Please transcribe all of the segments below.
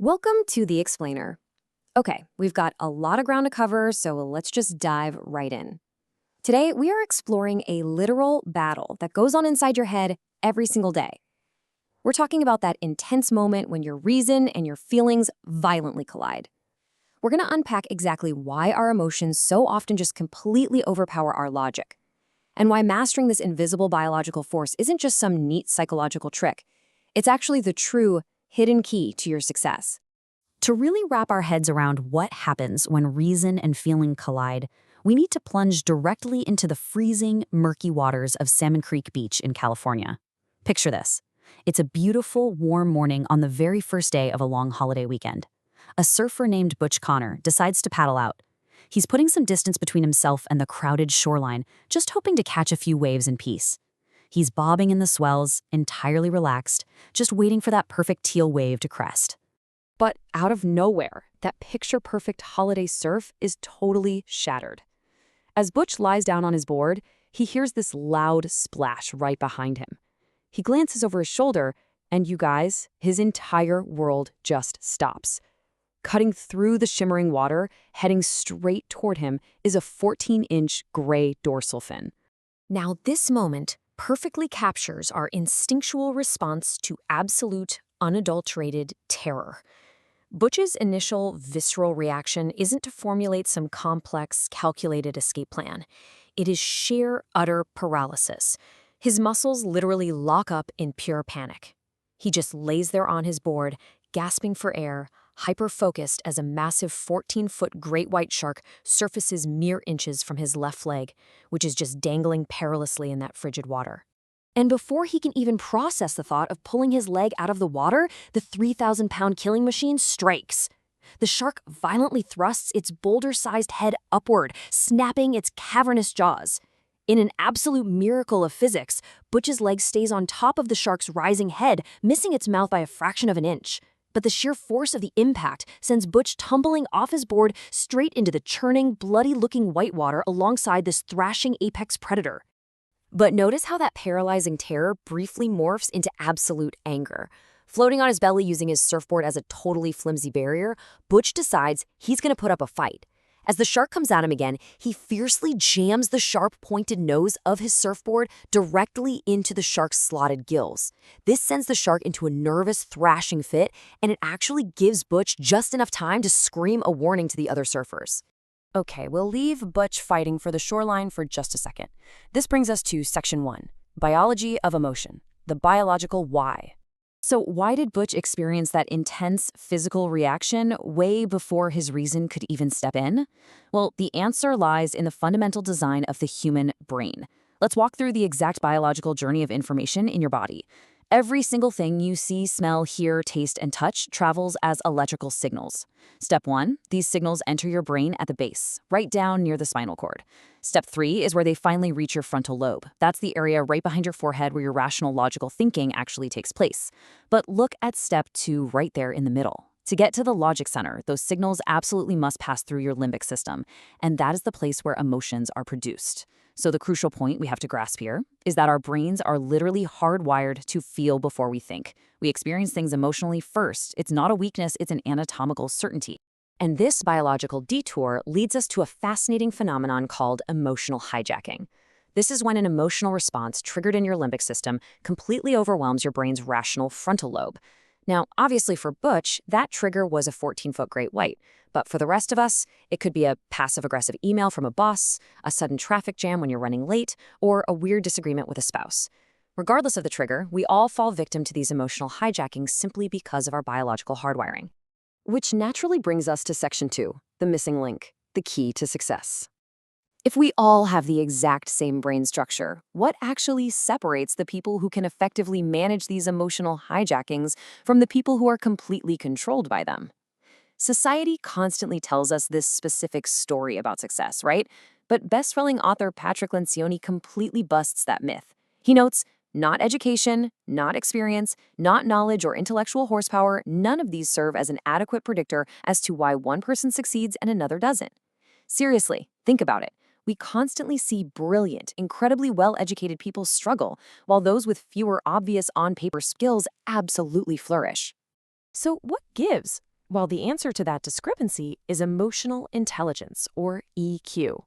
Welcome to The Explainer. Okay, we've got a lot of ground to cover, so let's just dive right in. Today, we are exploring a literal battle that goes on inside your head every single day. We're talking about that intense moment when your reason and your feelings violently collide. We're going to unpack exactly why our emotions so often just completely overpower our logic, and why mastering this invisible biological force isn't just some neat psychological trick. It's actually the true hidden key to your success. To really wrap our heads around what happens when reason and feeling collide, we need to plunge directly into the freezing, murky waters of Salmon Creek Beach in California. Picture this. It's a beautiful, warm morning on the very first day of a long holiday weekend. A surfer named Butch Connor decides to paddle out. He's putting some distance between himself and the crowded shoreline, just hoping to catch a few waves in peace. He's bobbing in the swells, entirely relaxed, just waiting for that perfect teal wave to crest. But out of nowhere, that picture-perfect holiday surf is totally shattered. As Butch lies down on his board, he hears this loud splash right behind him. He glances over his shoulder, and you guys, his entire world just stops. Cutting through the shimmering water, heading straight toward him, is a 14-inch gray dorsal fin. Now, this moment perfectly captures our instinctual response to absolute, unadulterated terror. Butch's initial visceral reaction isn't to formulate some complex, calculated escape plan. It is sheer, utter paralysis. His muscles literally lock up in pure panic. He just lays there on his board, gasping for air, hyper-focused as a massive 14-foot great white shark surfaces mere inches from his left leg, which is just dangling perilously in that frigid water. And before he can even process the thought of pulling his leg out of the water, the 3,000-pound killing machine strikes. The shark violently thrusts its boulder-sized head upward, snapping its cavernous jaws. In an absolute miracle of physics, Butch's leg stays on top of the shark's rising head, missing its mouth by a fraction of an inch. But the sheer force of the impact sends Butch tumbling off his board straight into the churning, bloody-looking whitewater alongside this thrashing apex predator. But notice how that paralyzing terror briefly morphs into absolute anger. Floating on his belly using his surfboard as a totally flimsy barrier, Butch decides he's going to put up a fight. As the shark comes at him again, he fiercely jams the sharp-pointed nose of his surfboard directly into the shark's slotted gills. This sends the shark into a nervous, thrashing fit, and it actually gives Butch just enough time to scream a warning to the other surfers. Okay, we'll leave Butch fighting for the shoreline for just a second. This brings us to Section 1, Biology of Emotion, the biological why. So why did Butch experience that intense physical reaction way before his reason could even step in? Well, the answer lies in the fundamental design of the human brain. Let's walk through the exact biological journey of information in your body. Every single thing you see, smell, hear, taste, and touch travels as electrical signals. Step 1, these signals enter your brain at the base, right down near the spinal cord. Step 3 is where they finally reach your frontal lobe. That's the area right behind your forehead where your rational, logical thinking actually takes place. But look at Step 2 right there in the middle. To get to the logic center, those signals absolutely must pass through your limbic system, and that is the place where emotions are produced. So the crucial point we have to grasp here is that our brains are literally hardwired to feel before we think. We experience things emotionally first. It's not a weakness, it's an anatomical certainty. And this biological detour leads us to a fascinating phenomenon called emotional hijacking. This is when an emotional response triggered in your limbic system completely overwhelms your brain's rational frontal lobe. Now, obviously for Butch, that trigger was a 14-foot great white. But for the rest of us, it could be a passive-aggressive email from a boss, a sudden traffic jam when you're running late, or a weird disagreement with a spouse. Regardless of the trigger, we all fall victim to these emotional hijackings simply because of our biological hardwiring. Which naturally brings us to Section 2, the missing link, the key to success. If we all have the exact same brain structure, what actually separates the people who can effectively manage these emotional hijackings from the people who are completely controlled by them? Society constantly tells us this specific story about success, right? But best-selling author Patrick Lencioni completely busts that myth. He notes, not education, not experience, not knowledge or intellectual horsepower, none of these serve as an adequate predictor as to why one person succeeds and another doesn't. Seriously, think about it. We constantly see brilliant, incredibly well-educated people struggle, while those with fewer obvious on-paper skills absolutely flourish. So what gives? Well, the answer to that discrepancy is emotional intelligence, or EQ.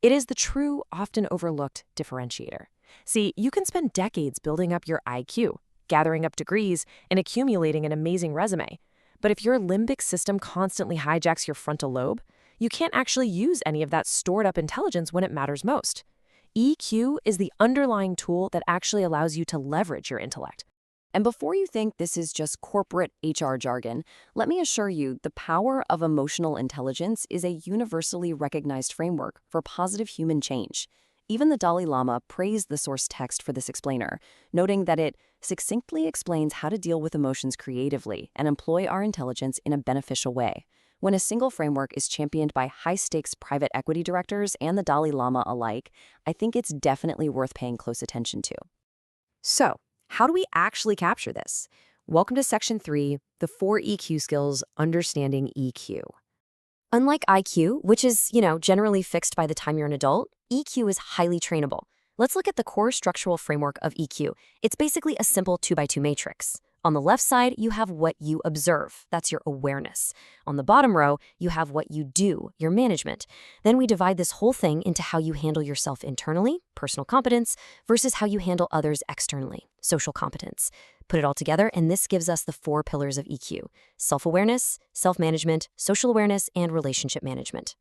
It is the true, often overlooked differentiator. See, you can spend decades building up your IQ, gathering up degrees, and accumulating an amazing resume. But if your limbic system constantly hijacks your frontal lobe, you can't actually use any of that stored up intelligence when it matters most. EQ is the underlying tool that actually allows you to leverage your intellect. And before you think this is just corporate HR jargon, let me assure you the power of emotional intelligence is a universally recognized framework for positive human change. Even the Dalai Lama praised the source text for this explainer, noting that it succinctly explains how to deal with emotions creatively and employ our intelligence in a beneficial way. When a single framework is championed by high-stakes private equity directors and the Dalai Lama alike, I think it's definitely worth paying close attention to. So, how do we actually capture this? Welcome to Section 3, the 4 EQ skills, understanding EQ. Unlike IQ, which is, generally fixed by the time you're an adult, EQ is highly trainable. Let's look at the core structural framework of EQ. It's basically a simple 2x2 matrix. On the left side, you have what you observe. That's your awareness. On the bottom row, you have what you do, your management. Then we divide this whole thing into how you handle yourself internally, personal competence, versus how you handle others externally, social competence. Put it all together, and this gives us the 4 pillars of EQ: self-awareness, self-management, social awareness, and relationship management.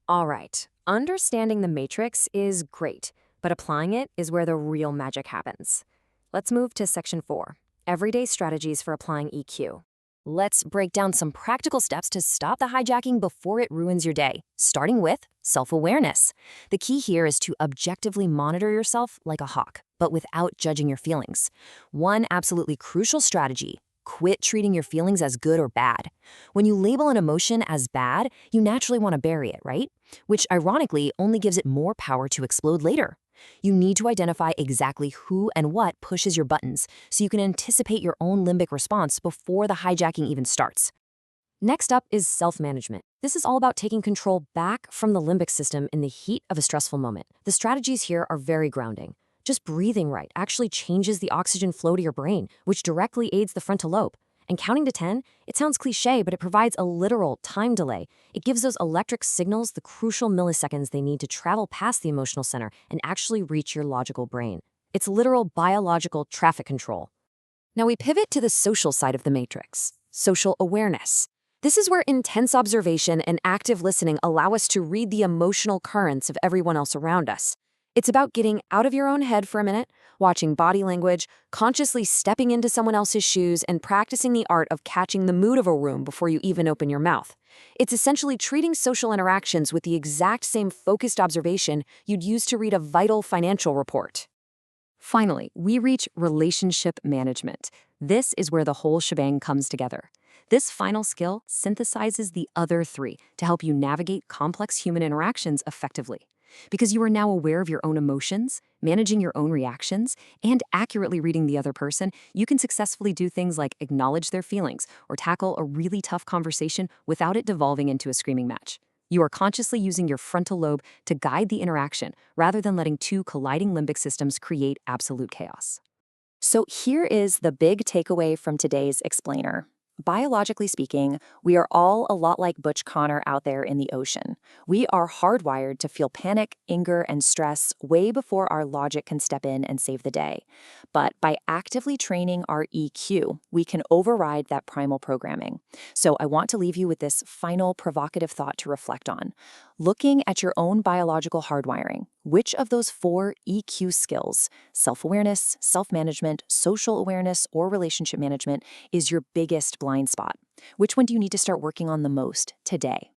All right, understanding the matrix is great, but applying it is where the real magic happens. Let's move to Section 4. Everyday strategies for applying EQ. Let's break down some practical steps to stop the hijacking before it ruins your day, starting with self-awareness. The key here is to objectively monitor yourself like a hawk, but without judging your feelings. One absolutely crucial strategy: quit treating your feelings as good or bad. When you label an emotion as bad, you naturally want to bury it, right? Which ironically only gives it more power to explode later. You need to identify exactly who and what pushes your buttons so you can anticipate your own limbic response before the hijacking even starts. Next up is self-management. This is all about taking control back from the limbic system in the heat of a stressful moment. The strategies here are very grounding. Just breathing right actually changes the oxygen flow to your brain, which directly aids the frontal lobe. And counting to 10, it sounds cliche, but it provides a literal time delay. It gives those electric signals the crucial milliseconds they need to travel past the emotional center and actually reach your logical brain. It's literal biological traffic control. Now we pivot to the social side of the matrix: social awareness. This is where intense observation and active listening allow us to read the emotional currents of everyone else around us. It's about getting out of your own head for a minute, watching body language, consciously stepping into someone else's shoes, and practicing the art of catching the mood of a room before you even open your mouth. It's essentially treating social interactions with the exact same focused observation you'd use to read a vital financial report. Finally, we reach relationship management. This is where the whole shebang comes together. This final skill synthesizes the other 3 to help you navigate complex human interactions effectively. Because you are now aware of your own emotions, managing your own reactions, and accurately reading the other person, you can successfully do things like acknowledge their feelings or tackle a really tough conversation without it devolving into a screaming match. You are consciously using your frontal lobe to guide the interaction rather than letting 2 colliding limbic systems create absolute chaos. So here is the big takeaway from today's explainer. Biologically speaking, we are all a lot like Butch Connor out there in the ocean. We are hardwired to feel panic, anger, and stress way before our logic can step in and save the day. But by actively training our EQ, we can override that primal programming. So I want to leave you with this final provocative thought to reflect on. Looking at your own biological hardwiring, which of those 4 EQ skills, self-awareness, self-management, social awareness, or relationship management, is your biggest blind spot? Which one do you need to start working on the most today?